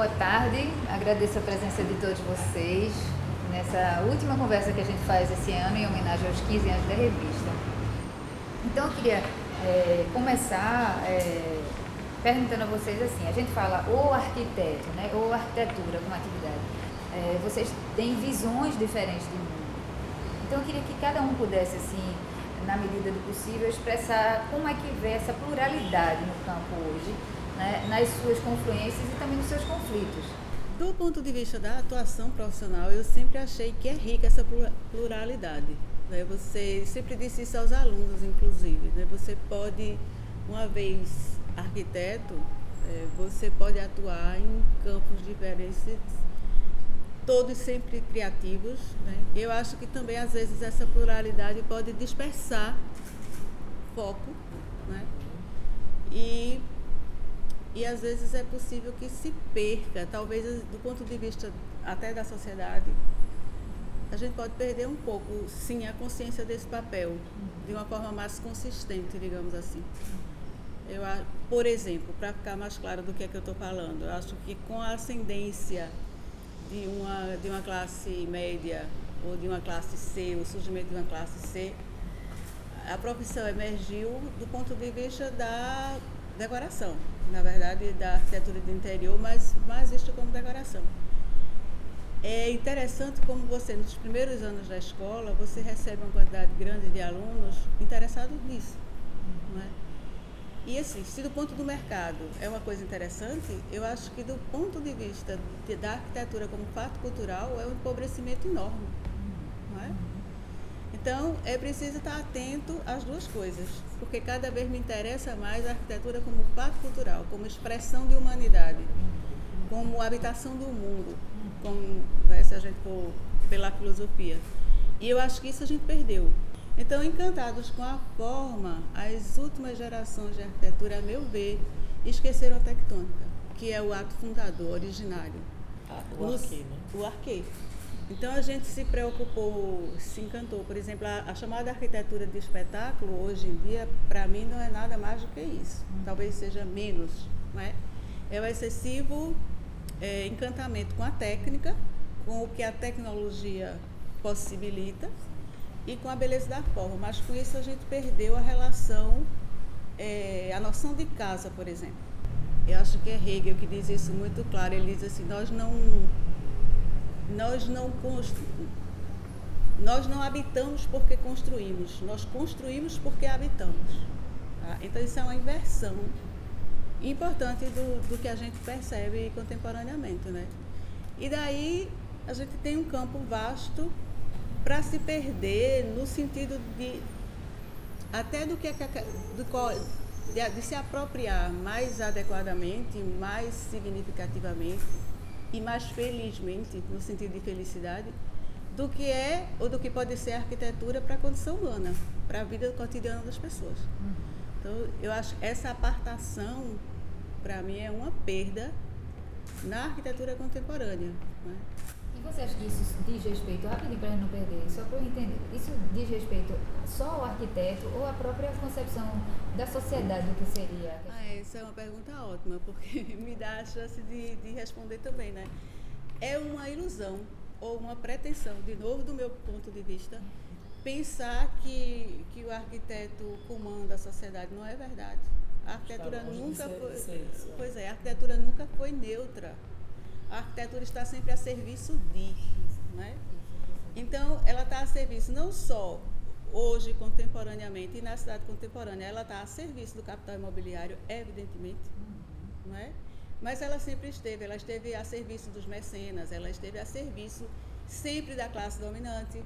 boa tarde. Agradeço a presença de todos vocês nessa última conversa que a gente faz esse ano em homenagem aos 15 anos da revista. Então eu queria começar perguntando a vocês assim, a gente fala o arquiteto, né, ou arquitetura como atividade. Vocês têm visões diferentes de mundo. Então eu queria que cada um pudesse, assim, na medida do possível, expressar como é que vê essa pluralidade no campo hoje, né, nas suas confluências e também nos seus conflitos. Do ponto de vista da atuação profissional, eu sempre achei que é rica essa pluralidade. Né? Você sempre disse isso aos alunos, inclusive. Né? Você pode, uma vez arquiteto, você pode atuar em campos diferentes, todos sempre criativos. Né? Eu acho que também, às vezes, essa pluralidade pode dispersar foco, né? E às vezes é possível que se perca, talvez do ponto de vista até da sociedade, a gente pode perder um pouco, sim, a consciência desse papel, de uma forma mais consistente, digamos assim. Por exemplo, para ficar mais claro do que é que eu estou falando, eu acho que com a ascendência de uma classe média ou de uma classe C, o surgimento de uma classe C, a profissão emergiu do ponto de vista da decoração, na verdade da arquitetura de interior, mas mais vista como decoração. É interessante como você, nos primeiros anos da escola, você recebe uma quantidade grande de alunos interessados nisso, não é? E assim, se do ponto do mercado é uma coisa interessante, eu acho que do ponto de vista da arquitetura como fato cultural é um empobrecimento enorme, não é? Então, é preciso estar atento às duas coisas, porque cada vez me interessa mais a arquitetura como fato cultural, como expressão de humanidade, como habitação do mundo, como, se a gente for pela filosofia. E eu acho que isso a gente perdeu. Então, encantados com a forma, as últimas gerações de arquitetura, a meu ver, esqueceram a tectônica, que é o ato fundador, originário. O arquê, né? O arquê. Então a gente se preocupou, se encantou. Por exemplo, a chamada arquitetura de espetáculo, hoje em dia, para mim não é nada mais do que isso. Talvez seja menos, não é? É o excessivo encantamento com a técnica, com o que a tecnologia possibilita e com a beleza da forma. Mas com isso a gente perdeu a relação, a noção de casa, por exemplo. Eu acho que é Hegel que diz isso muito claro. Ele diz assim, nós não habitamos porque construímos, nós construímos porque habitamos. Tá? Então isso é uma inversão importante do que a gente percebe contemporaneamente, né? E daí a gente tem um campo vasto para se perder no sentido de até de se apropriar mais adequadamente, mais significativamente e mais felizmente, no sentido de felicidade, do que é ou do que pode ser a arquitetura para a condição humana, para a vida cotidiana das pessoas. Então, eu acho que essa apartação, para mim, é uma perda na arquitetura contemporânea. Né? E você acha que isso diz respeito, rapidinho para a gente não perder, só para eu entender, isso diz respeito só ao arquiteto ou à própria concepção da sociedade do que seria? Essa é uma pergunta ótima, porque me dá a chance de responder também, né? É uma ilusão ou uma pretensão, de novo, do meu ponto de vista, pensar que o arquiteto comanda a sociedade. Não é verdade. A arquitetura nunca foi. Pois é, a arquitetura nunca foi neutra. A arquitetura está sempre a serviço de, né? Então, ela está a serviço não só hoje, contemporaneamente, e na cidade contemporânea, ela está a serviço do capital imobiliário, evidentemente, não é? Mas ela sempre esteve a serviço dos mecenas, ela esteve a serviço sempre da classe dominante.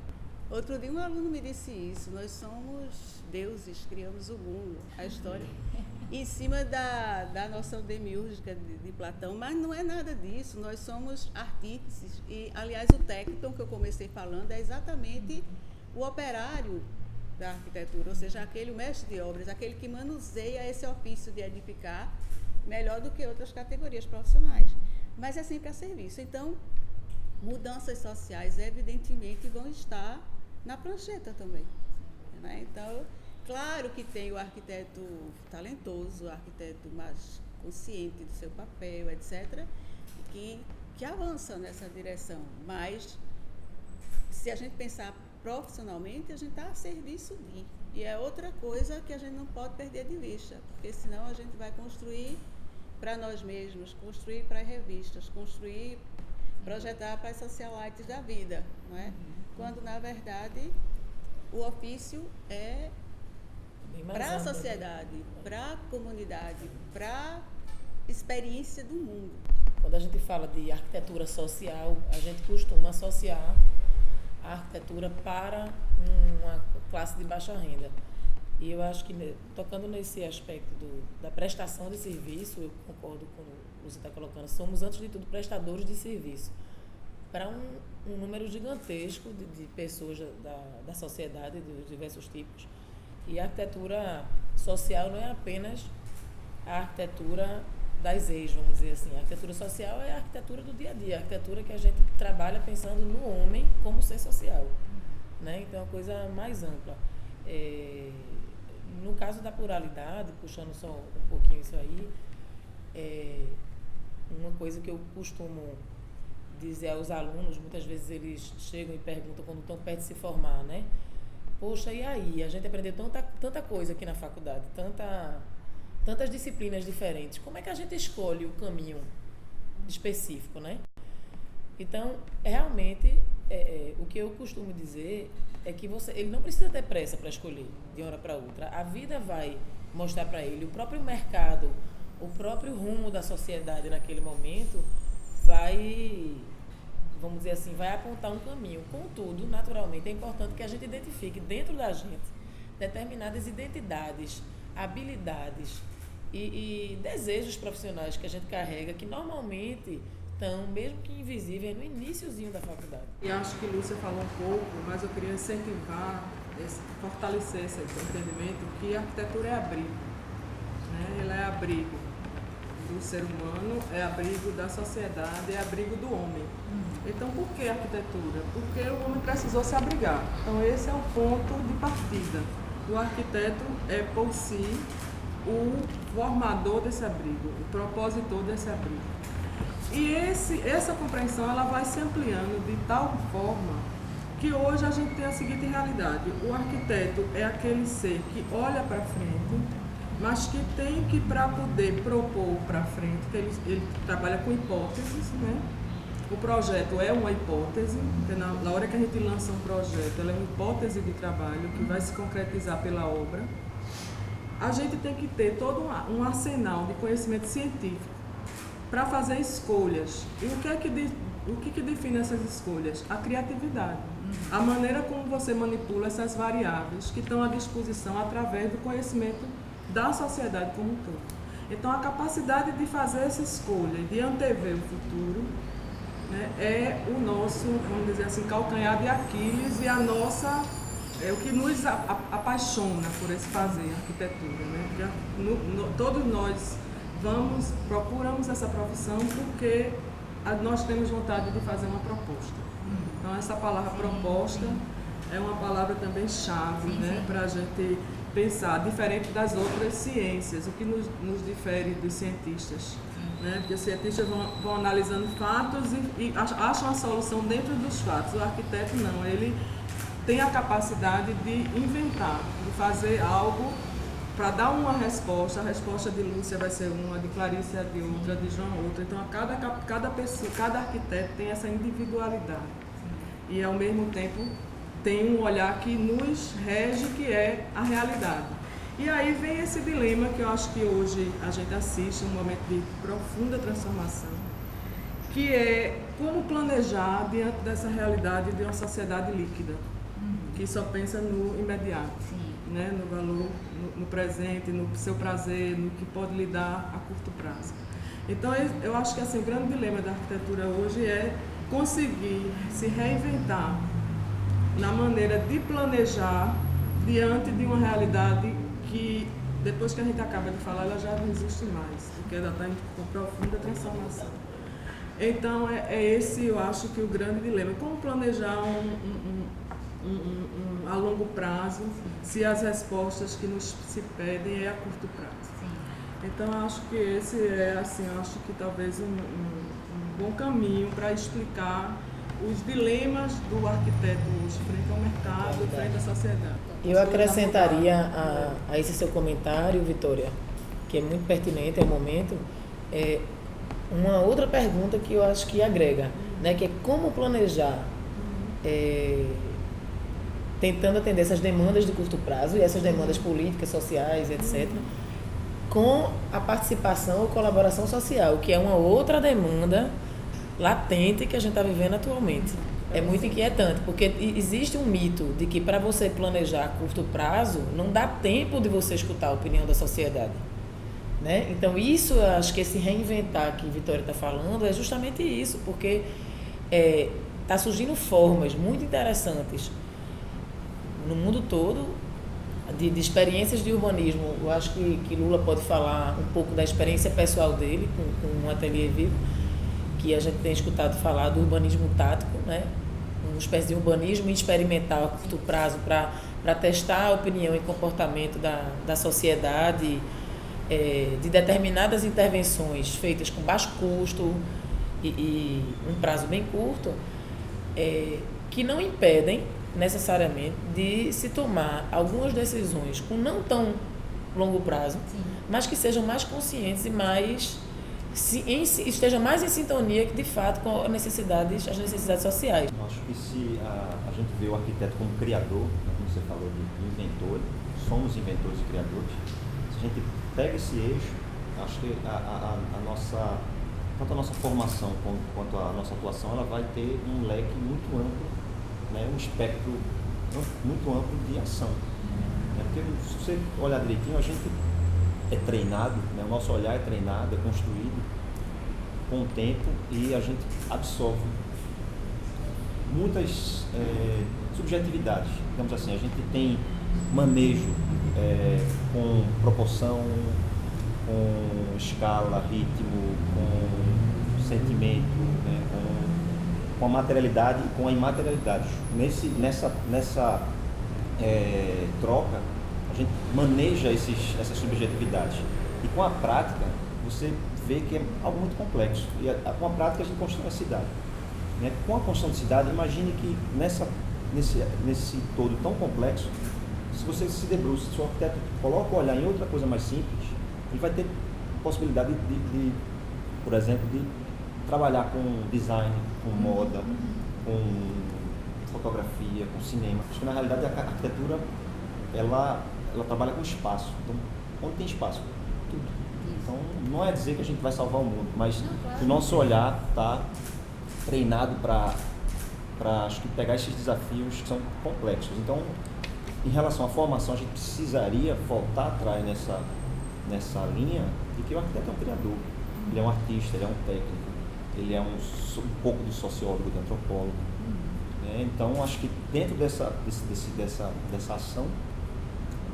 Outro dia um aluno me disse isso, nós somos deuses, criamos o mundo, a história, em cima da noção demiúrgica de Platão, mas não é nada disso, nós somos artífices, e aliás o técnico que eu comecei falando é exatamente o operário da arquitetura, ou seja, o mestre de obras, aquele que manuseia esse ofício de edificar melhor do que outras categorias profissionais, mas é sempre a serviço. Então, mudanças sociais, evidentemente, vão estar na prancheta também. Né? Então, claro que tem o arquiteto talentoso, o arquiteto mais consciente do seu papel, etc., que avança nessa direção, mas se a gente pensar profissionalmente, a gente está a serviço de. E é outra coisa que a gente não pode perder de vista, porque senão a gente vai construir para nós mesmos, construir para as revistas, projetar para as socialites da vida, não é? Quando, na verdade, o ofício é para a sociedade, para a comunidade, para a experiência do mundo. Quando a gente fala de arquitetura social, a gente costuma associar a arquitetura para uma classe de baixa renda. E eu acho que, tocando nesse aspecto da prestação de serviço, eu concordo com o que você está colocando, somos, antes de tudo, prestadores de serviço para um número gigantesco de pessoas da sociedade, dos diversos tipos. E a arquitetura social não é apenas a arquitetura das ex, vamos dizer assim. A arquitetura social é a arquitetura do dia a dia, a arquitetura que a gente trabalha pensando no homem como ser social, né? Então é uma coisa mais ampla. No caso da pluralidade, puxando só um pouquinho isso aí, uma coisa que eu costumo dizer aos alunos, muitas vezes eles chegam e perguntam quando estão perto de se formar, né? Poxa, e aí? A gente aprendeu tanta coisa aqui na faculdade, tantas disciplinas diferentes. Como é que a gente escolhe o caminho específico, né? Então, realmente, o que eu costumo dizer é que ele não precisa ter pressa para escolher de uma hora para outra. A vida vai mostrar para ele, o próprio mercado, o próprio rumo da sociedade naquele momento vai, vamos dizer assim, vai apontar um caminho. Contudo, naturalmente, é importante que a gente identifique dentro da gente determinadas identidades, habilidades e desejos profissionais que a gente carrega, que normalmente estão, mesmo que invisíveis, no iniciozinho da faculdade. E acho que Lúcia falou um pouco, mas eu queria incentivar, fortalecer esse entendimento que a arquitetura é abrigo, né? Ela é abrigo do ser humano, é abrigo da sociedade, é abrigo do homem. Então, por que a arquitetura? Porque o homem precisou se abrigar. Então, esse é o ponto de partida. O arquiteto é, por si, o formador desse abrigo, o propositor desse abrigo. E essa compreensão ela vai se ampliando de tal forma que hoje a gente tem a seguinte realidade: o arquiteto é aquele ser que olha para frente, mas que tem que, para poder propor para frente, que ele trabalha com hipóteses, né? O projeto é uma hipótese, na hora que a gente lança um projeto, ela é uma hipótese de trabalho que vai se concretizar pela obra. A gente tem que ter todo um arsenal de conhecimento científico para fazer escolhas. E o que define essas escolhas? A criatividade. A maneira como você manipula essas variáveis que estão à disposição através do conhecimento da sociedade como um todo. Então, a capacidade de fazer essa escolha, de antever o futuro, né, é o nosso, vamos dizer assim, calcanhar de Aquiles e o que nos apaixona por esse fazer, a arquitetura, né? Todos nós procuramos essa profissão porque nós temos vontade de fazer uma proposta. Então, essa palavra proposta é uma palavra também chave, né, para a gente pensar, diferente das outras ciências, o que nos difere dos cientistas. Né? Porque os cientistas vão analisando fatos e acham a solução dentro dos fatos. O arquiteto não, ele tem a capacidade de inventar, de fazer algo para dar uma resposta. A resposta de Lúcia vai ser uma, de Clarice é de outra, de João outra. Então, cada pessoa, cada arquiteto tem essa individualidade. E, ao mesmo tempo, tem um olhar que nos rege, que é a realidade. E aí vem esse dilema que eu acho que hoje a gente assiste, um momento de profunda transformação, que é como planejar diante dessa realidade de uma sociedade líquida, que só pensa no imediato, né? No valor, no presente, no seu prazer, no que pode lhe dar a curto prazo. Então, eu acho que assim, o grande dilema da arquitetura hoje é conseguir se reinventar na maneira de planejar diante de uma realidade que, depois que a gente acaba de falar, ela já não existe mais, porque ela está em profunda transformação. Então, esse, eu acho que o grande dilema. Como planejar a longo prazo, se as respostas que nos se pedem é a curto prazo. Então, acho que esse é, assim, acho que talvez bom caminho para explicar os dilemas do arquiteto hoje frente ao mercado, frente à sociedade. Eu acrescentaria a esse seu comentário, Vitória, que é muito pertinente ao momento, uma outra pergunta que eu acho que agrega, né, que é como planejar, tentando atender essas demandas de curto prazo e essas demandas políticas, sociais, etc., com a participação ou colaboração social, que é uma outra demanda latente que a gente está vivendo atualmente. É muito inquietante, porque existe um mito de que para você planejar a curto prazo, não dá tempo de você escutar a opinião da sociedade. Né? Então, isso, eu acho que esse reinventar que a Vitória está falando é justamente isso, porque está surgindo formas muito interessantes no mundo todo de experiências de urbanismo. Eu acho que Lula pode falar um pouco da experiência pessoal dele com um ateliê vivo, que a gente tem escutado falar do urbanismo tático, né? Uma espécie de urbanismo experimental a curto prazo para testar a opinião e comportamento da sociedade, de determinadas intervenções feitas com baixo custo e um prazo bem curto, que não impedem necessariamente de se tomar algumas decisões com não tão longo prazo, sim, mas que sejam mais conscientes e mais esteja mais em sintonia de fato com as necessidades sociais. Eu acho que se a gente vê o arquiteto como criador, né, como você falou de inventor, somos inventores e criadores, se a gente pega esse eixo, acho que tanto a nossa formação quanto a nossa atuação, ela vai ter um leque muito amplo, né, um espectro muito amplo de ação. Porque se você olhar direitinho, a gente é treinado, né? O nosso olhar é treinado, é construído com o tempo e a gente absorve muitas subjetividades. Digamos assim, a gente tem manejo com proporção, com escala, ritmo, com sentimento, né? Com a materialidade e com a imaterialidade. Nessa troca, a gente maneja essas subjetividades. E com a prática, você vê que é algo muito complexo. E com a prática, a gente constrói a cidade. Né? Com a construção de cidade, imagine que nesse todo tão complexo, se você se debruça, se o arquiteto coloca o olhar em outra coisa mais simples, ele vai ter possibilidade de por exemplo, de trabalhar com design, com moda, com fotografia, com cinema. Acho que na realidade a arquitetura ela trabalha com espaço. Então, onde tem espaço? Tudo. Então, não é dizer que a gente vai salvar o mundo, mas o nosso olhar está treinado para acho que pegar esses desafios que são complexos. Então, em relação à formação, a gente precisaria voltar atrás nessa linha de que o arquiteto é um criador, ele é um artista, ele é um técnico, ele é um pouco de sociólogo, de antropólogo. Então, acho que dentro dessa ação,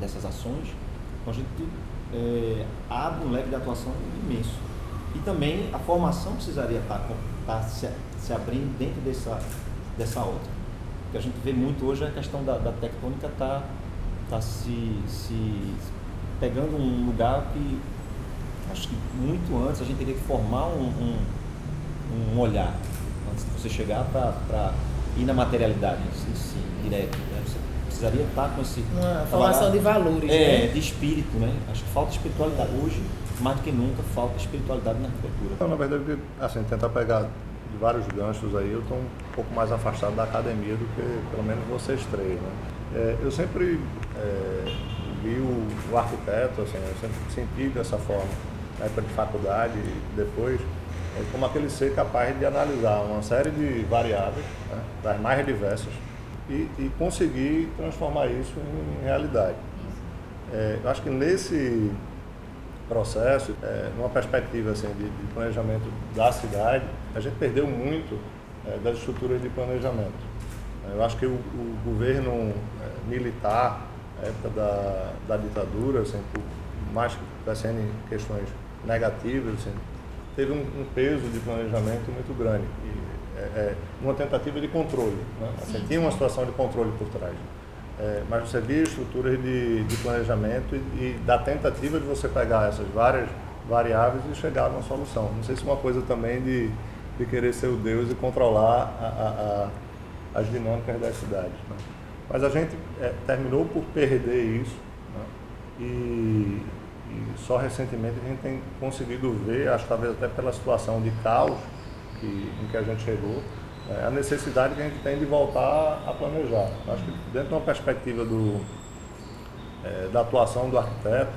dessas ações, a gente abre um leque de atuação imenso. E também a formação precisaria estar se abrindo dentro dessa outra. O que a gente vê muito hoje é a questão da tectônica tá se pegando um lugar que acho que muito antes a gente teria que formar um olhar, antes de você chegar para ir na materialidade em si, direto. Né? Você precisaria estar com uma formação de valores, né? De espírito, né? Acho que falta espiritualidade. Hoje, mais do que nunca, falta espiritualidade na arquitetura. Então, na verdade, assim, tentar pegar de vários ganchos aí, eu estou um pouco mais afastado da academia do que, pelo menos, vocês três, né? Eu sempre vi o arquiteto, assim, eu sempre senti dessa forma, na época de faculdade e depois, como aquele ser capaz de analisar uma série de variáveis, né, das mais diversas, e conseguir transformar isso em realidade. Eu acho que nesse processo, numa perspectiva assim, de planejamento da cidade, a gente perdeu muito das estruturas de planejamento. Eu acho que o governo militar, na época da ditadura, assim, por mais que tivessem questões negativas, assim, teve um peso de planejamento muito grande, uma tentativa de controle, né? Assim, tinha uma situação de controle por trás, mas você via estruturas de planejamento e da tentativa de você pegar essas várias variáveis e chegar a uma solução. Não sei se uma coisa também de de querer ser o Deus e controlar as dinâmicas das cidades, né? Mas a gente terminou por perder isso, né? E só recentemente a gente tem conseguido ver, acho que talvez até pela situação de caos em que a gente chegou, a necessidade que a gente tem de voltar a planejar. Acho que dentro de uma perspectiva da atuação do arquiteto,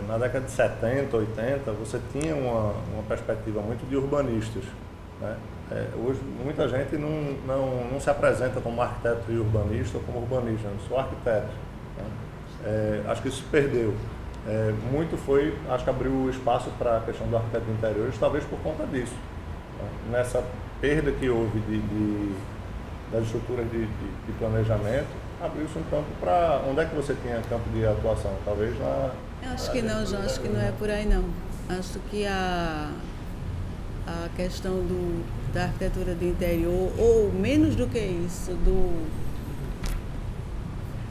na década de 70, 80, você tinha uma perspectiva muito de urbanistas, né? Hoje muita gente não se apresenta como arquiteto e urbanista ou como urbanista, eu sou arquiteto, né? Acho que isso se perdeu. Muito foi, acho que abriu espaço para a questão do arquiteto de interiores, talvez por conta disso, né? Nessa perda que houve das estruturas de planejamento, abriu-se um campo para... Onde é que você tinha campo de atuação? Talvez na... Eu acho que não, João, acho que não é por aí não. Acho que a questão da arquitetura do interior, ou menos do que isso,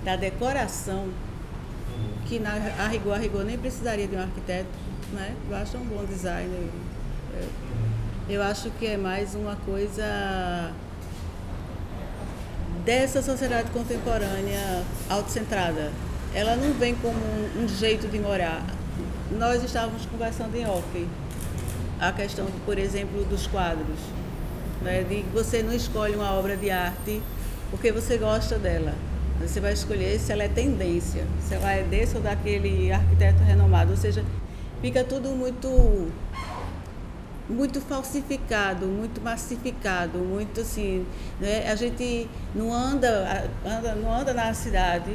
da decoração, que a rigor nem precisaria de um arquiteto, né? Eu acho um bom designer. Eu acho que é mais uma coisa dessa sociedade contemporânea autocentrada. Ela não vem como um jeito de morar. Nós estávamos conversando em off a questão, por exemplo, dos quadros, né? De que você não escolhe uma obra de arte porque você gosta dela. Você vai escolher se ela é tendência, se ela é desse ou daquele arquiteto renomado. Ou seja, fica tudo muito falsificado, muito massificado, muito assim, né? A gente não anda na cidade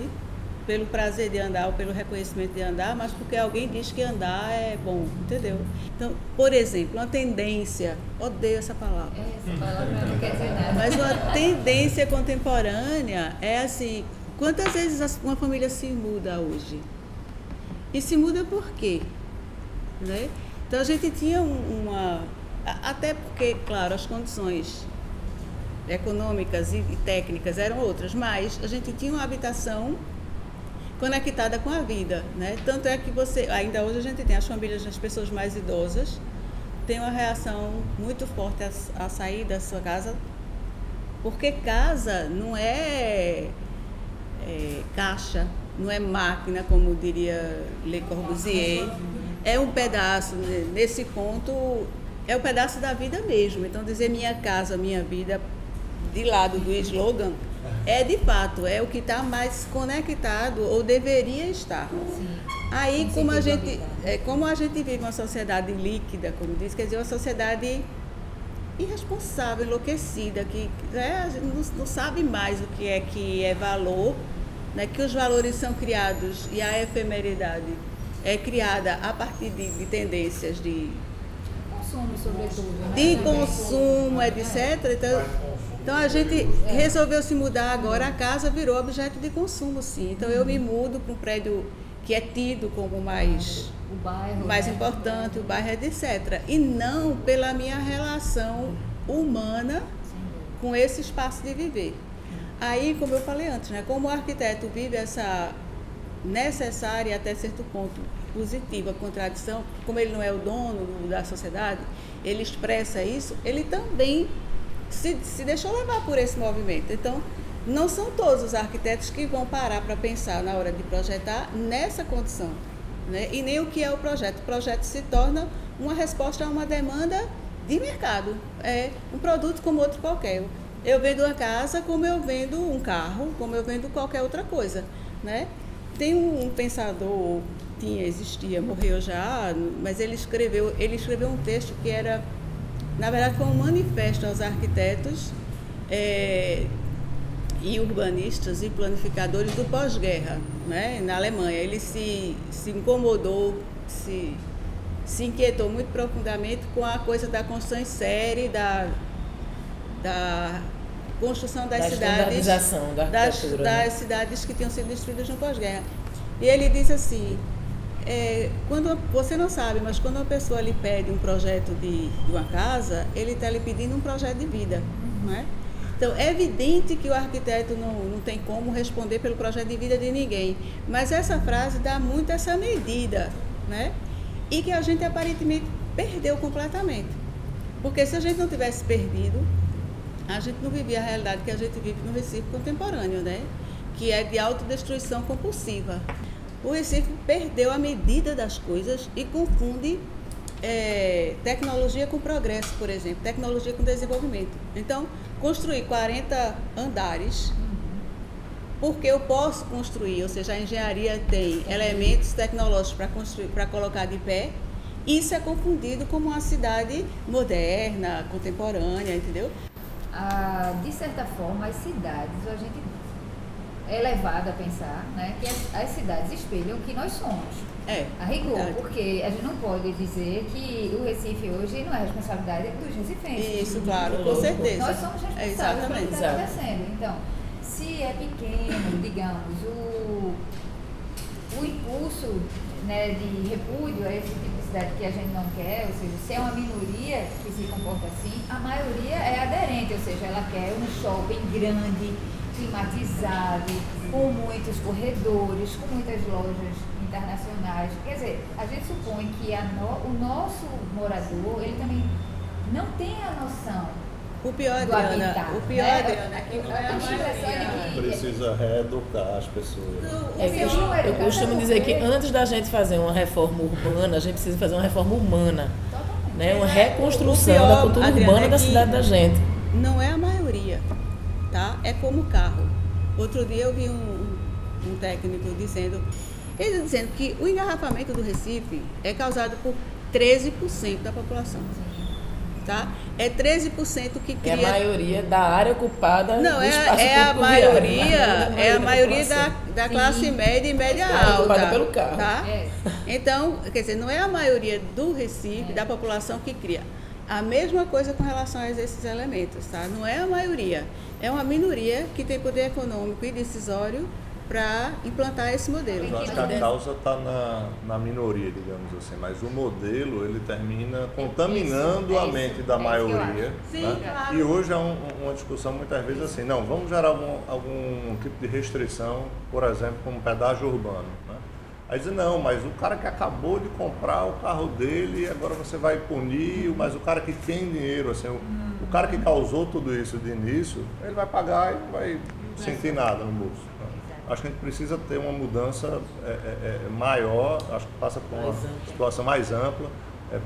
pelo prazer de andar ou pelo reconhecimento de andar, mas porque alguém diz que andar é bom, entendeu? Então, por exemplo, uma tendência, odeio essa palavra. Essa palavra não quer dizer nada. Mas uma tendência contemporânea é assim, quantas vezes uma família se muda hoje? E se muda por quê? Né? Então a gente tinha até porque, claro, as condições econômicas e técnicas eram outras, mas a gente tinha uma habitação conectada com a vida, né? Tanto é que ainda hoje a gente tem as famílias das pessoas mais idosas, tem uma reação muito forte a sair da sua casa, porque casa não é caixa, não é máquina, como diria Le Corbusier, é um pedaço, nesse ponto, é um pedaço da vida mesmo. Então, dizer minha casa, minha vida, de lado do slogan, de fato, é o que está mais conectado, ou deveria estar. Sim. Aí, como a gente vive uma sociedade líquida, como diz, quer dizer, uma sociedade irresponsável, enlouquecida, que a gente não sabe mais o que é valor, né, que os valores são criados e a efemeridade é criada a partir de tendências de Consumo, sobretudo. Né? De consumo, etc. Então a gente resolveu se mudar agora, a casa virou objeto de consumo, sim. Então eu me mudo para um prédio que é tido como mais importante, o bairro, etc. E não pela minha relação humana com esse espaço de viver. Aí, como eu falei antes, né, como o arquiteto vive essa necessária, até certo ponto, positiva contradição, como ele não é o dono da sociedade, ele expressa isso, ele também se deixou levar por esse movimento. Então, não são todos os arquitetos que vão parar para pensar na hora de projetar nessa condição, né? E nem o que é o projeto. O projeto se torna uma resposta a uma demanda de mercado. É um produto como outro qualquer. Eu vendo uma casa como eu vendo um carro, como eu vendo qualquer outra coisa, né? Tem um pensador, existia, morreu já, mas ele escreveu um texto que era, na verdade, foi um manifesto aos arquitetos e urbanistas e planificadores do pós-guerra, né, na Alemanha. Ele se incomodou, se inquietou muito profundamente com a coisa da construção em série, da construção das cidades, das cidades que tinham sido destruídas no pós-guerra. E ele disse assim, quando você não sabe, mas quando uma pessoa lhe pede um projeto de uma casa, ele está lhe pedindo um projeto de vida, não é? Então, é evidente que o arquiteto não tem como responder pelo projeto de vida de ninguém, mas essa frase dá muito essa medida, né? E que a gente aparentemente perdeu completamente. Porque se a gente não tivesse perdido, a gente não vivia a realidade que a gente vive no Recife contemporâneo, né? Que é de autodestruição compulsiva. O Recife perdeu a medida das coisas e confunde tecnologia com progresso, por exemplo, tecnologia com desenvolvimento. Então, construir 40 andares, porque eu posso construir, ou seja, a engenharia tem elementos tecnológicos para construir, para colocar de pé, isso é confundido como uma cidade moderna, contemporânea, entendeu? De certa forma, as cidades, a gente é levado a pensar, né, que as cidades espelham o que nós somos. A rigor, verdade. Porque a gente não pode dizer que o Recife hoje não é responsabilidade dos recifenses. Isso, claro, com certeza. Nós somos responsáveis pelo que está acontecendo. Então, se é pequeno, digamos, o impulso, né, de repúdio a esse tipo de cidade que a gente não quer, ou seja, se é uma minoria que se comporta assim, a maioria é aderente, ou seja, ela quer um shopping grande, climatizado, com muitos corredores, com muitas lojas internacionais. Quer dizer, a gente supõe que o nosso morador, ele também não tem a noção. O pior, Adriana, é que não é a maioria. Precisa reeducar as pessoas. Eu costumo dizer que antes da gente fazer uma reforma urbana, a gente precisa fazer uma reforma humana. Né? Uma reconstrução da cultura urbana da cidade da gente. Não é a maioria, tá? É como carro. Outro dia eu vi um técnico dizendo que o engarrafamento do Recife é causado por 13% da população. Tá? É 13% que cria... É a maioria da área ocupada no espaço público a maioria, viário, é a maioria da classe média e média alta. Ocupada pelo carro. Tá? Então, quer dizer, não é a maioria do Recife, da população que cria. A mesma coisa com relação a esses elementos, tá? Não é a maioria, é uma minoria que tem poder econômico e decisório para implantar esse modelo. Eu acho que a causa está na minoria, digamos assim, mas o modelo ele termina contaminando a mente da maioria. Sim, né? claro. E hoje é uma discussão muitas vezes assim, não, vamos gerar algum tipo de restrição, por exemplo, como pedágio urbano. Né? Aí dizem, não, mas o cara que acabou de comprar o carro dele, agora você vai punir, mas o cara que tem dinheiro, assim, o cara que causou tudo isso de início, ele vai pagar e não vai sentir nada no bolso. Acho que a gente precisa ter uma mudança maior, acho que passa por uma situação mais ampla,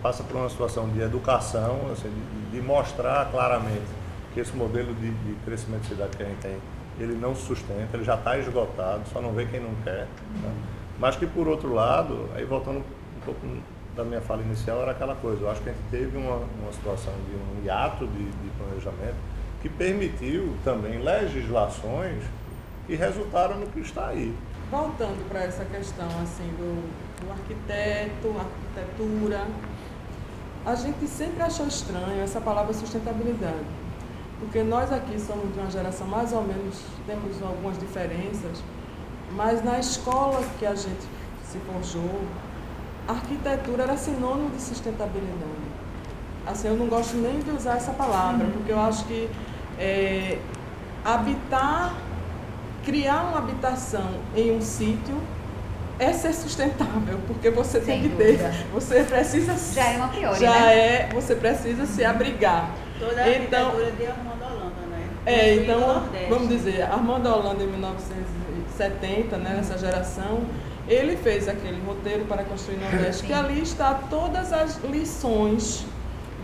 passa por uma situação de educação, assim, de mostrar claramente que esse modelo de crescimento de cidade que a gente tem, ele não se sustenta, ele já está esgotado, só não vê quem não quer. Né? Mas que, por outro lado, aí voltando um pouco da minha fala inicial, era aquela coisa, eu acho que a gente teve uma situação de um hiato de planejamento que permitiu também legislações que resultaram no que está aí. Voltando para essa questão assim, do arquiteto, arquitetura, a gente sempre achou estranho essa palavra sustentabilidade, porque nós aqui somos de uma geração mais ou menos, temos algumas diferenças, mas na escola que a gente se forjou, a arquitetura era sinônimo de sustentabilidade. Assim, eu não gosto nem de usar essa palavra, porque eu acho que criar uma habitação em um sítio é ser sustentável, porque você tem que ter, você precisa... Já é uma priori, né? Você precisa se abrigar. Toda a arquitetura de Armando Holanda, né? Então, vamos dizer, Armando Holanda em 1970, né, nessa geração, ele fez aquele roteiro para construir Nordeste, que ali está todas as lições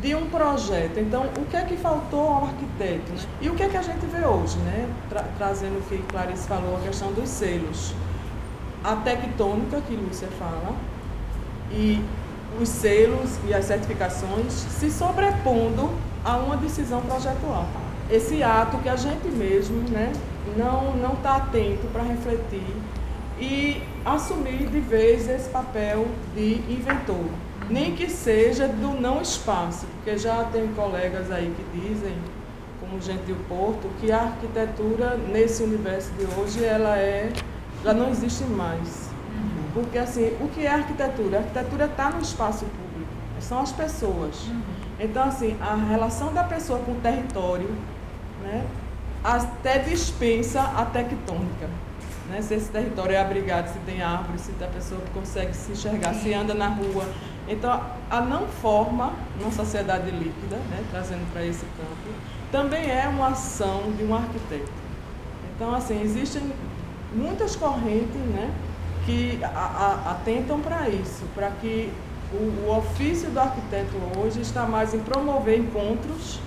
de um projeto. Então, o que é que faltou ao arquiteto? Né? E o que é que a gente vê hoje, né? Trazendo o que Clarice falou, a questão dos selos. A tectônica, que Lúcia fala, e os selos e as certificações se sobrepondo a uma decisão projetual. Esse ato que a gente mesmo, né, não está atento para refletir e assumir de vez esse papel de inventor. Nem que seja do não espaço, porque já tem colegas aí que dizem, como Gentil Porto, que a arquitetura nesse universo de hoje, ela não existe mais. Porque assim, o que é arquitetura? A arquitetura está no espaço público, são as pessoas. Então assim, a relação da pessoa com o território, né, até dispensa a tectônica. né? Se esse território é abrigado, se tem árvores, se a pessoa consegue se enxergar, se anda na rua. Então, a não forma uma sociedade líquida, né? Trazendo para esse campo, também é uma ação de um arquiteto. Então, assim, existem muitas correntes, né, que atentam para isso, para que o ofício do arquiteto hoje está mais em promover encontros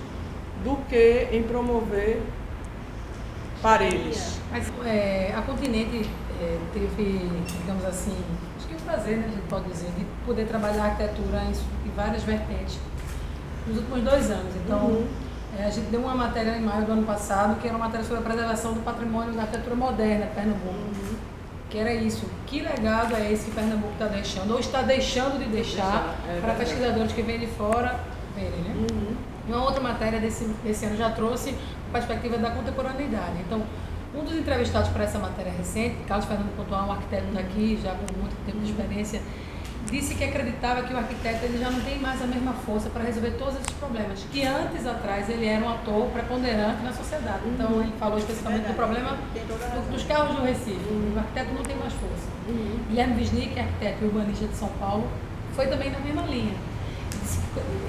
do que em promover paredes. Mas a Continente teve, digamos assim, acho que é um prazer, né, a gente pode dizer, de poder trabalhar a arquitetura em várias vertentes nos últimos 2 anos. Então, a gente deu uma matéria em maio do ano passado, que era uma matéria sobre a preservação do patrimônio da arquitetura moderna de Pernambuco. Que era isso. Que legado é esse que Pernambuco está deixando, ou está deixando de deixar para pesquisadores que vêm de fora verem, né? E uma outra matéria desse ano já trouxe a perspectiva da contemporaneidade. Então, um dos entrevistados para essa matéria recente, Carlos Fernando Pontual, um arquiteto daqui, já com muito tempo de experiência, disse que acreditava que o arquiteto ele já não tem mais a mesma força para resolver todos esses problemas, que antes atrás ele era um ator preponderante na sociedade. Então ele falou especificamente do problema dos carros do Recife. O arquiteto não tem mais força. Guilherme Wisnik, arquiteto e urbanista de São Paulo, foi também na mesma linha.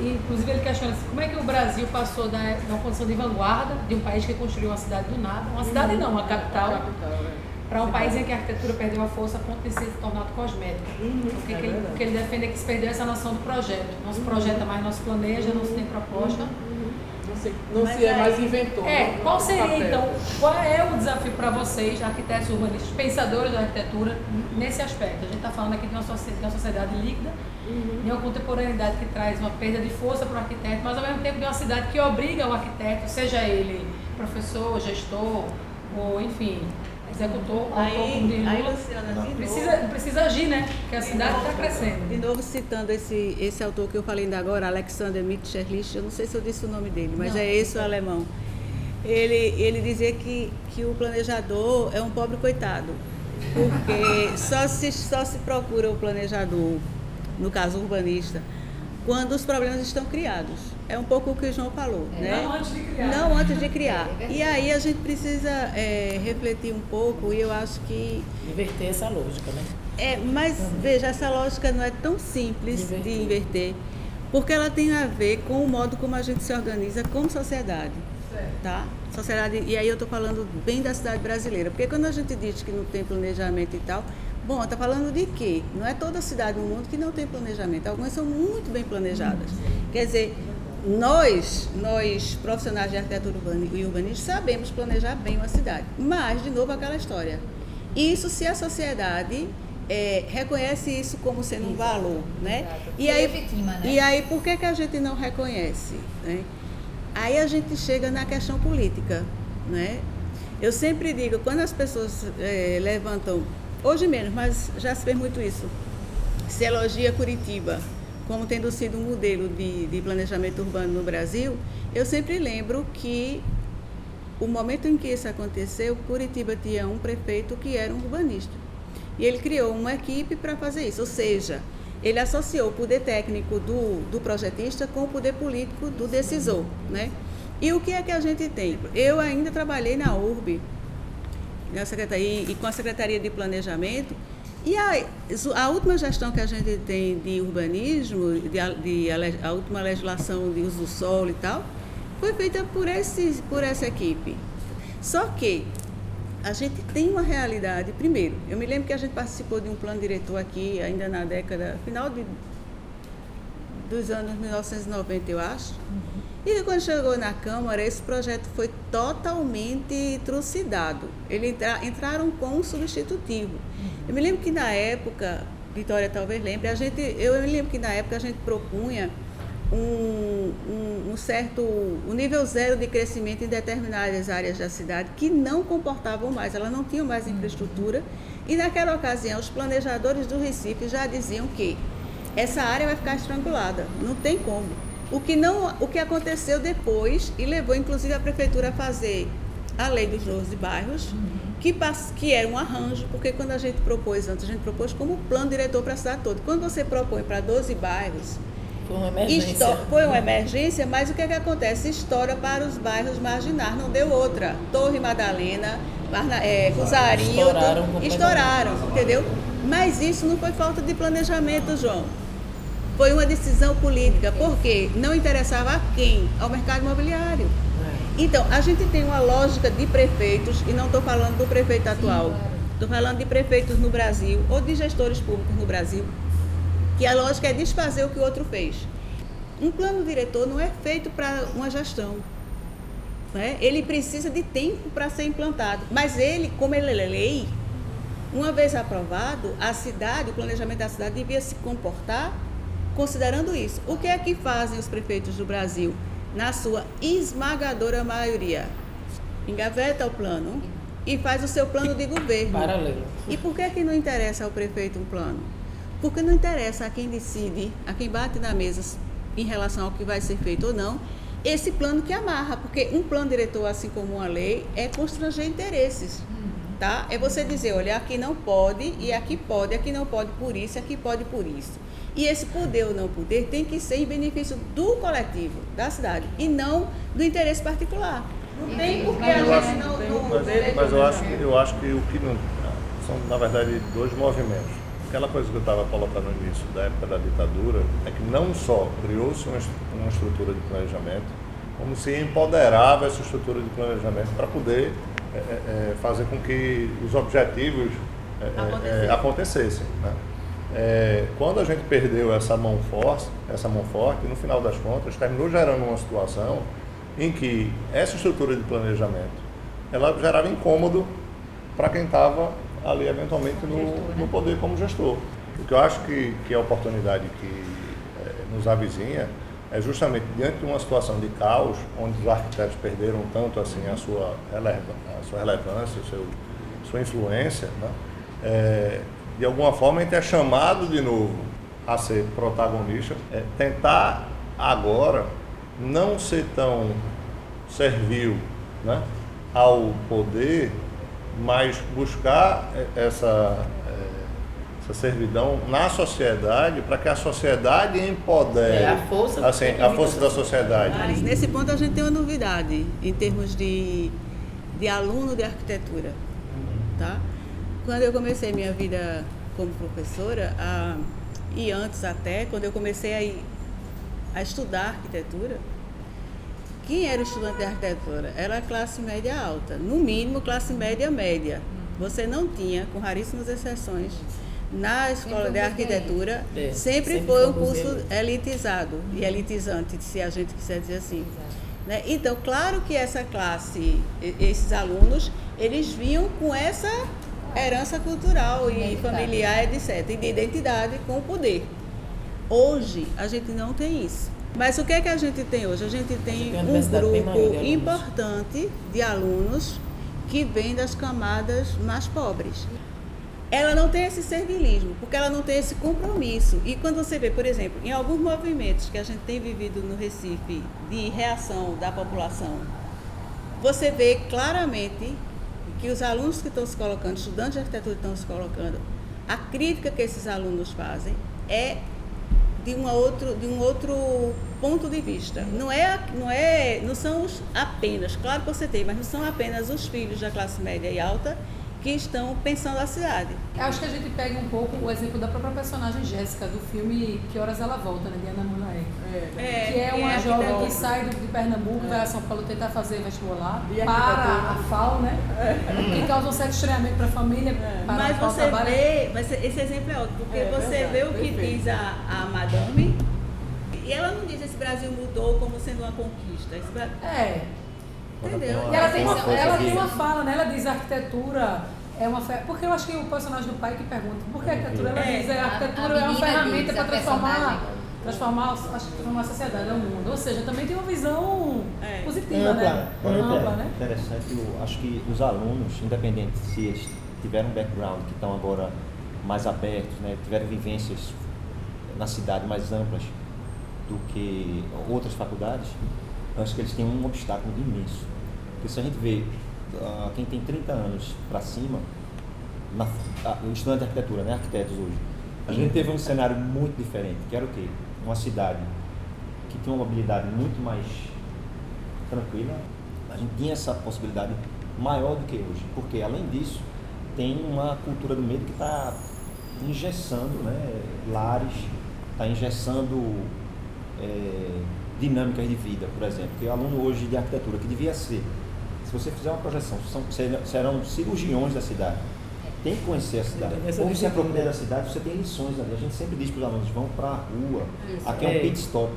Inclusive ele questiona assim, como é que o Brasil passou da uma condição de vanguarda, de um país que construiu uma cidade do nada, uma cidade não, uma capital, para um país em que a arquitetura perdeu a força a ponto de ser tornado cosmética. O que ele defende é que se perdeu essa noção do projeto. Não se projeta mais, não se planeja, não se tem proposta. Não se é mais inventor. Qual seria então, qual é o desafio para vocês, arquitetos urbanistas, pensadores da arquitetura, nesse aspecto? A gente está falando aqui de uma sociedade líquida, de uma contemporaneidade que traz uma perda de força para o arquiteto, mas ao mesmo tempo de uma cidade que obriga o arquiteto, seja ele professor, gestor, ou enfim, executor, precisa agir, né? Porque a cidade está crescendo. De novo, citando esse autor que eu falei ainda agora, Alexander Mitscherlich, eu não sei se eu disse o nome dele, mas não, é esse o alemão. Ele dizia que o planejador é um pobre coitado, porque só se procura o planejador, no caso urbanista, quando os problemas estão criados. É um pouco o que o João falou, né? Não antes de criar. Não antes de criar. E aí a gente precisa refletir um pouco, e eu acho que... Inverter essa lógica, né? Mas veja, essa lógica não é tão simples de inverter, porque ela tem a ver com o modo como a gente se organiza como sociedade. Tá? Sociedade, e aí eu estou falando bem da cidade brasileira, porque quando a gente diz que não tem planejamento e tal, bom, está falando de quê? Não é toda cidade no mundo que não tem planejamento, algumas são muito bem planejadas. Quer dizer, nós profissionais de arquitetura e urbanismo, sabemos planejar bem uma cidade, mas, de novo, aquela história. Isso se a sociedade reconhece isso como sendo um valor, né? E aí, por que a gente não reconhece, né? Aí a gente chega na questão política, né? Eu sempre digo, quando as pessoas levantam, hoje menos, mas já se fez muito isso, se elogia Curitiba como tendo sido um modelo de planejamento urbano no Brasil, eu sempre lembro que o momento em que isso aconteceu, Curitiba tinha um prefeito que era um urbanista. E ele criou uma equipe para fazer isso, ou seja, ele associou o poder técnico do projetista com o poder político do decisor, né? E o que é que a gente tem? Eu ainda trabalhei na URB, na secretaria, e com a Secretaria de Planejamento, e a última gestão que a gente tem de urbanismo, a última legislação de uso do solo e tal, foi feita por essa equipe. Só que a gente tem uma realidade. Primeiro, eu me lembro que a gente participou de um plano diretor aqui, ainda na década, final dos anos 1990, eu acho. E quando chegou na Câmara, esse projeto foi totalmente trucidado. Eles entraram com um substitutivo. Eu me lembro que na época, Vitória talvez lembre, eu me lembro que na época a gente propunha um nível zero de crescimento em determinadas áreas da cidade que não comportavam mais, elas não tinham mais infraestrutura, e naquela ocasião os planejadores do Recife já diziam que essa área vai ficar estrangulada, não tem como. O que aconteceu depois, e levou inclusive a prefeitura a fazer a lei dos 12 bairros, que era um arranjo, porque quando a gente propôs como plano diretor para a cidade toda. Quando você propõe para 12 bairros, Foi uma emergência. Foi uma emergência, mas o que é que acontece? Estoura para os bairros marginais, não deu outra. Torre Madalena, Rosarinho, estouraram, entendeu? Mas isso não foi falta de planejamento, João. Foi uma decisão política, porque não interessava a quem? Ao mercado imobiliário. Então, a gente tem uma lógica de prefeitos, e não estou falando do prefeito atual, estou falando de prefeitos no Brasil, ou de gestores públicos no Brasil, que a lógica é desfazer o que o outro fez. Um plano diretor não é feito para uma gestão. Né? Ele precisa de tempo para ser implantado. Mas ele, como ele é lei, uma vez aprovado, a cidade, o planejamento da cidade devia se comportar considerando isso. O que é que fazem os prefeitos do Brasil? Na sua esmagadora maioria, engaveta o plano e faz o seu plano de governo. Paralelo. E por que não interessa ao prefeito um plano? Porque não interessa a quem decide, a quem bate na mesa em relação ao que vai ser feito ou não, esse plano que amarra, porque um plano diretor, assim como uma lei, é constranger interesses, tá? É você dizer, olha, aqui não pode e aqui não pode por isso, aqui pode por isso. E esse poder ou não poder tem que ser em benefício do coletivo, da cidade, e não do interesse particular. Não tem porque a gente não... Mas eu acho que o que não... São, na verdade, dois movimentos. Aquela coisa que eu estava colocando no início da época da ditadura é que não só criou-se uma estrutura de planejamento, como se empoderava essa estrutura de planejamento para poder fazer com que os objetivos acontecessem. Né? Quando a gente perdeu essa mão forte, no final das contas, terminou gerando uma situação em que essa estrutura de planejamento ela gerava incômodo para quem estava ali eventualmente no poder como gestor. O que eu acho que a oportunidade que nos avizinha é justamente diante de uma situação de caos, onde os arquitetos perderam tanto assim a sua relevância, sua influência, né? De alguma forma a gente é chamado de novo a ser protagonista, tentar agora não ser tão servil, né, ao poder, mas buscar essa servidão na sociedade para que a sociedade empodere a força da sociedade. Mas nesse ponto a gente tem uma novidade em termos de aluno de arquitetura. Tá? Quando eu comecei minha vida como professora, e antes até, quando eu comecei a estudar arquitetura, quem era o estudante de arquitetura? Era a classe média alta, no mínimo classe média média. Você não tinha, com raríssimas exceções, na escola de arquitetura, sempre foi um curso elitizado e elitizante, se a gente quiser dizer assim. Né? Então, claro que essa classe, esses alunos, eles vinham com essa herança cultural e familiar, etc., e de identidade com o poder. Hoje, a gente não tem isso. Mas o que é que a gente tem hoje? A gente tem um grupo importante de alunos que vem das camadas mais pobres. Ela não tem esse servilismo, porque ela não tem esse compromisso. E quando você vê, por exemplo, em alguns movimentos que a gente tem vivido no Recife de reação da população, você vê claramente que os alunos que estão se colocando, estudantes de arquitetura que estão se colocando, a crítica que esses alunos fazem é de um outro ponto de vista. Não são apenas, claro que você tem, mas não são apenas os filhos da classe média e alta que estão pensando a cidade. Eu acho que a gente pega um pouco o exemplo da própria personagem Jéssica, do filme Que Horas Ela Volta, né, de Ana Mulaé. Que é uma jovem que sai de Pernambuco, vai a São Paulo tentar fazer vestibular, para a FAO, né? Que causa um certo estranhamento para a família. Mas você vê, esse exemplo é outro, porque você vê o que diz a Madame, e ela não diz esse Brasil mudou como sendo uma conquista. Entendeu? E ela tem uma fala, né? Ela diz arquitetura é uma porque eu acho que o personagem do pai que pergunta por que a arquitetura, ela diz a arquitetura é uma ferramenta para transformar a sociedade, o mundo. Ou seja, também tem uma visão positiva, né? Ampla, né? Interessante, eu acho que os alunos, independente se eles tiveram um background que estão agora mais abertos, né, tiveram vivências na cidade mais amplas do que outras faculdades, eu acho que eles têm um obstáculo imenso. Porque se a gente vê quem tem 30 anos para cima, o estudante de arquitetura, né, arquitetos hoje, a gente teve um cenário muito diferente, que era o quê? uma cidade que tem uma mobilidade muito mais tranquila, a gente tinha essa possibilidade maior do que hoje, porque além disso tem uma cultura do medo que está engessando, né, lares, está engessando dinâmicas de vida, por exemplo, que o aluno hoje de arquitetura, que devia ser, se você fizer uma projeção, serão cirurgiões da cidade, tem que conhecer a cidade, ou se apropria da cidade, você tem lições ali, a gente sempre diz para os alunos, vão para a rua, aqui é um pit stop,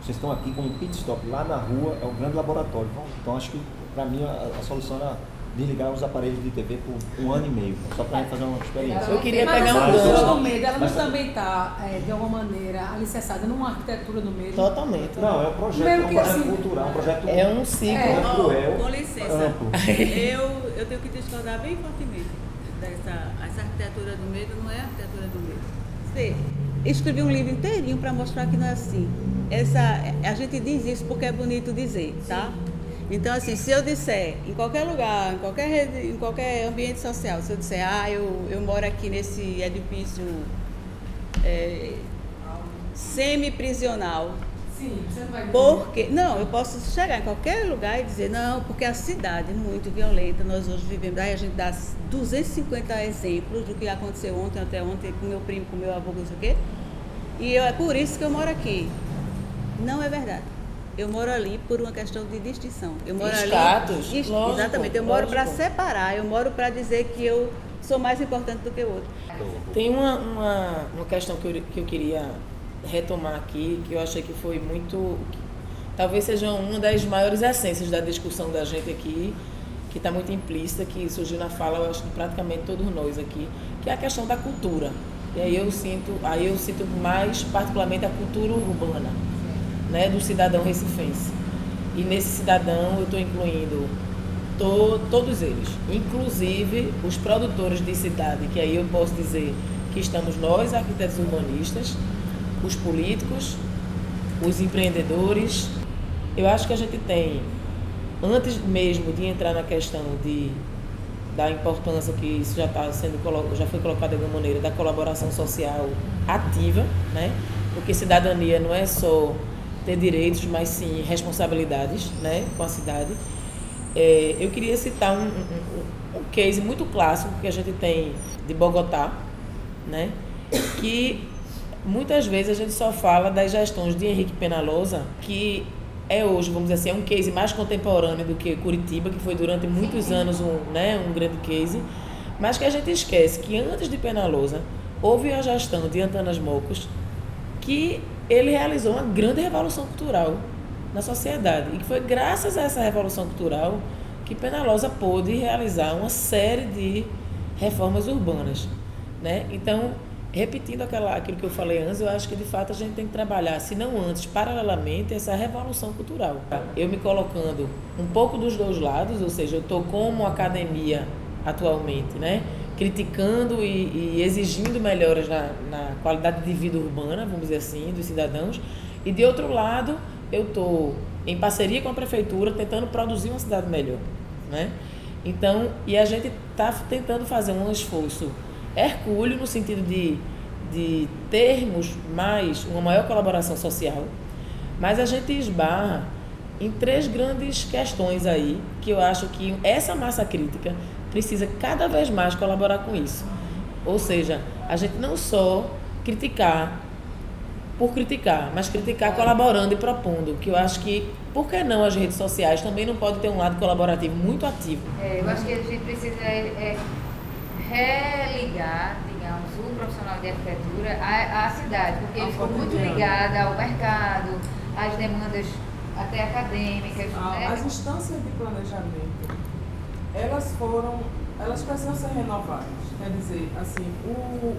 vocês estão aqui com um pit stop, lá na rua é um grande laboratório, então acho que para mim a solução era desligar os aparelhos de TV por 1 ano e meio, só para a gente fazer uma experiência. Eu queria Mas pegar essa um cultura gancho. do medo, ela não também está, de alguma maneira, alicerçada numa arquitetura do medo? Totalmente. Não, é um projeto, Mesmo que assim, cultural, um projeto É um ciclo. cruel, Com licença, amplo. eu tenho que discordar bem fortemente essa arquitetura do medo não é arquitetura do medo. Você escrevi um livro inteirinho para mostrar que não é assim. A gente diz isso porque é bonito dizer, tá? Então, assim, se eu disser, em qualquer lugar, em qualquer rede, em qualquer ambiente social, se eu disser, eu moro aqui nesse edifício semi-prisional, sim, você não vai dizer. porque, não, eu posso chegar em qualquer lugar e dizer, não, porque a cidade é muito violenta, nós hoje vivemos, aí a gente dá 250 exemplos do que aconteceu ontem, até ontem, com meu primo, com meu avô, não sei o quê, e é por isso que eu moro aqui. Não é verdade. Eu moro ali por uma questão de distinção. Eu moro Status, ali. lógico, Exatamente. Eu moro para lógico. separar. Eu moro para dizer que eu sou mais importante do que o outro. Tem uma questão que eu queria retomar aqui, que eu achei que foi muito... Talvez seja uma das maiores essências da discussão da gente aqui, que está muito implícita, que surgiu na fala, eu acho, de praticamente todos nós aqui, que é a questão da cultura. E aí eu sinto mais particularmente a cultura urbana, né, do cidadão recifense. E nesse cidadão eu estou incluindo todos eles, inclusive os produtores de cidade, que aí eu posso dizer que estamos nós, arquitetos urbanistas, os políticos, os empreendedores. Eu acho que a gente tem, antes mesmo de entrar na questão da importância que isso já foi colocado de alguma maneira, da colaboração social ativa, né? Porque cidadania não é só ter direitos, mas sim responsabilidades, né, com a cidade. Eu queria citar um case muito clássico que a gente tem de Bogotá, né, que muitas vezes a gente só fala das gestões de Henrique Peñalosa, que é hoje, vamos dizer assim, é um case mais contemporâneo do que Curitiba, que foi durante muitos anos um grande case, mas que a gente esquece que antes de Peñalosa houve a gestão de Antanas Mocos, que ele realizou uma grande revolução cultural na sociedade. E que foi graças a essa revolução cultural que Peñalosa pôde realizar uma série de reformas urbanas, né? Então, repetindo aquilo que eu falei antes, eu acho que de fato a gente tem que trabalhar, se não antes, paralelamente, essa revolução cultural. Eu me colocando um pouco dos dois lados, ou seja, eu estou como academia atualmente, né? Criticando e exigindo melhoras na qualidade de vida urbana, vamos dizer assim, dos cidadãos. E, de outro lado, eu estou em parceria com a prefeitura tentando produzir uma cidade melhor, né? Então, e a gente está tentando fazer um esforço hercúleo no sentido de termos uma maior colaboração social, mas a gente esbarra em 3 grandes questões aí, que eu acho que essa massa crítica precisa cada vez mais colaborar com isso. Ou seja, a gente não só criticar por criticar, mas criticar colaborando e propondo, que eu acho que, por que não as redes sociais também não podem ter um lado colaborativo muito ativo? Eu acho que a gente precisa religar, digamos, o profissional de arquitetura à cidade, porque ele ficou muito ligado ao mercado, às demandas até acadêmicas. Né? As instâncias de planejamento, elas precisam ser renovadas. Quer dizer, assim, o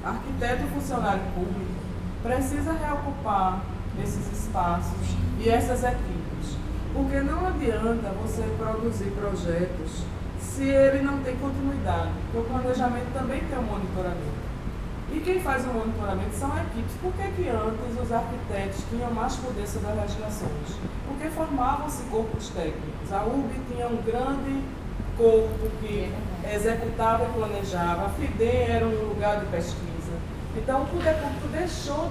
arquiteto e o funcionário público precisa reocupar esses espaços e essas equipes, porque não adianta você produzir projetos se ele não tem continuidade, porque o planejamento também tem um monitoramento. E quem faz o monitoramento são equipes. Por que antes os arquitetos tinham mais poder sobre as legislações? Porque formavam-se corpos técnicos. A URB tinha um grande corpo que executava e planejava. A FIDEM era um lugar de pesquisa. Então o poder público deixou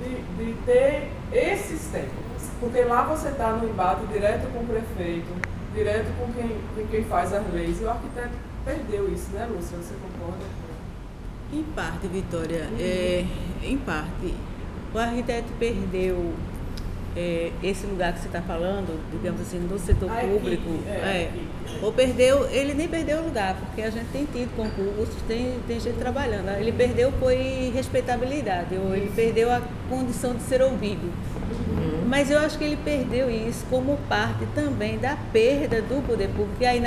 de ter esse sistema. Porque lá você está no embate direto com o prefeito, direto com quem faz as leis. E o arquiteto perdeu isso, né, Lúcia? Você concorda? Em parte, Vitória, em parte. O arquiteto perdeu esse lugar que você está falando, digamos assim, no setor público. Ele nem perdeu o lugar, porque a gente tem tido concursos, tem gente trabalhando. Ele perdeu foi respeitabilidade, ou ele perdeu a condição de ser ouvido. Mas eu acho que ele perdeu isso como parte também da perda do poder público, e aí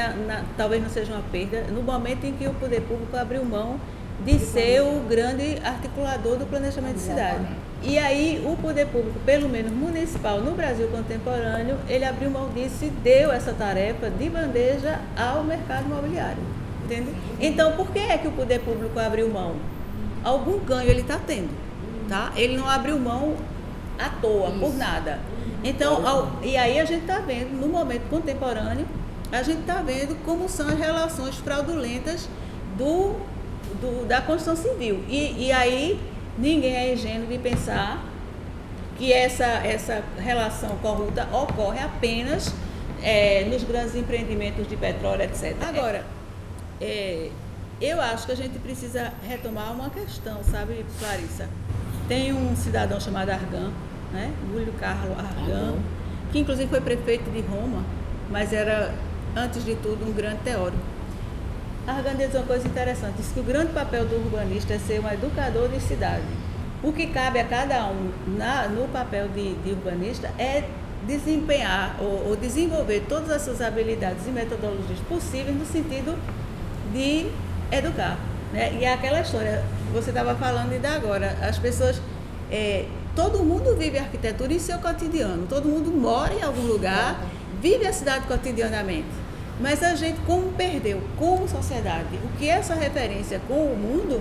talvez não seja uma perda, no momento em que o poder público abriu mão de ser o grande articulador do planejamento de cidade. E aí o poder público, pelo menos municipal, no Brasil contemporâneo, ele abriu mão disso e deu essa tarefa de bandeja ao mercado imobiliário. Entende? Então, por que é que o poder público abriu mão? Algum ganho ele está tendo, tá? Ele não abriu mão à toa, por nada. Então, e aí a gente está vendo, no momento contemporâneo, a gente está vendo como são as relações fraudulentas da construção civil. E aí ninguém é ingênuo de pensar que essa relação corrupta ocorre apenas nos grandes empreendimentos de petróleo, etc. Agora, eu acho que a gente precisa retomar uma questão, sabe, Clarissa? Tem um cidadão chamado Argan, né? Júlio Carlos Argan, que inclusive foi prefeito de Roma, mas era, antes de tudo, um grande teórico. Argan diz uma coisa interessante, diz que o grande papel do urbanista é ser um educador de cidade. O que cabe a cada um no papel de urbanista é desempenhar ou desenvolver todas essas habilidades e metodologias possíveis no sentido de educar, né? E é aquela história, você estava falando ainda agora, as pessoas, todo mundo vive a arquitetura em seu cotidiano, todo mundo mora em algum lugar, vive a cidade cotidianamente. Mas a gente, como perdeu, como sociedade, o que é essa referência com o mundo,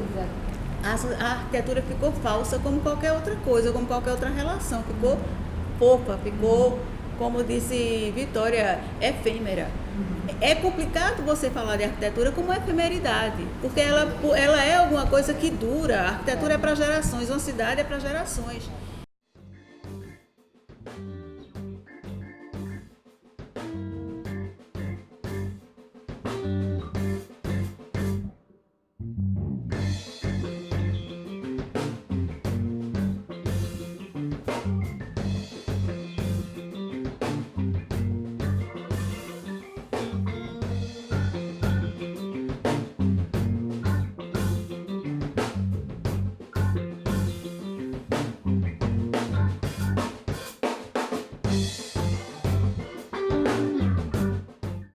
a arquitetura ficou falsa como qualquer outra coisa, como qualquer outra relação, ficou fofa, ficou, como disse Vitória, efêmera. É complicado você falar de arquitetura como efemeridade, porque ela é alguma coisa que dura. A arquitetura é para gerações, uma cidade é para gerações.